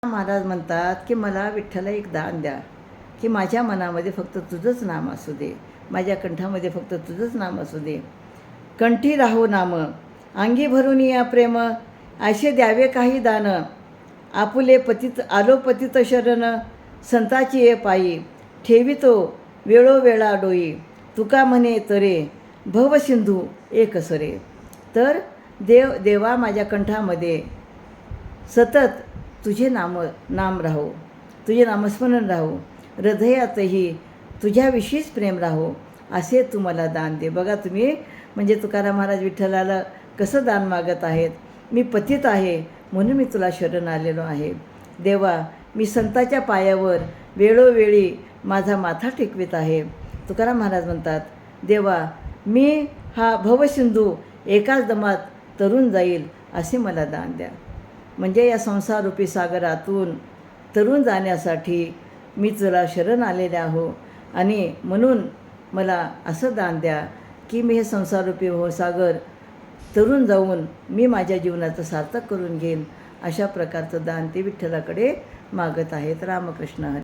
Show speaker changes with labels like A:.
A: महाराज म्हणतात की मला विठ्ठला एक दान द्या, की माझ्या मनामध्ये फक्त तुझंच नाम असू दे, माझ्या कंठामध्ये फक्त तुझंच नाम असू दे. कंठी राहो नाम, अंगी भरून या प्रेम, असे द्यावे काही दान. आपुले पतित आलो पतित शरण, संताची ये पायी, ठेवितो वेळोवेळा डोई. तुका म्हणे तरे, भवसिंधू एक सरे. तर देवा माझ्या कंठामध्ये सतत तुझे नाम राहो, तुझे नामस्मरण राहो, हृदयातही तुझ्याविषयीच प्रेम राहो, असे तू मला दान दे. बघा तुम्ही, म्हणजे तुकाराम महाराज विठ्ठलाला कसं दान मागत आहेत. मी पतित आहे म्हणून मी तुला शरण आलेलो आहे. देवा, मी संताच्या पायावर वेळोवेळी माझा माथा टेकवीत आहे. तुकाराम महाराज म्हणतात, देवा, मी हा भवसिंधू एकाच दमात तरून जाईल, असे मला दान द्या. म्हणजे या संसाररूपी सागरातून तरून जाण्यासाठी मी तुला शरण आलेले आहो, आणि म्हणून मला असं दान द्या की मी हे संसाररूपी सागर तरून जाऊन मी माझ्या जीवनाचं सार्थक करून घेईन. अशा प्रकारचं दान ते विठ्ठलाकडे मागत आहेत. रामकृष्ण हरी.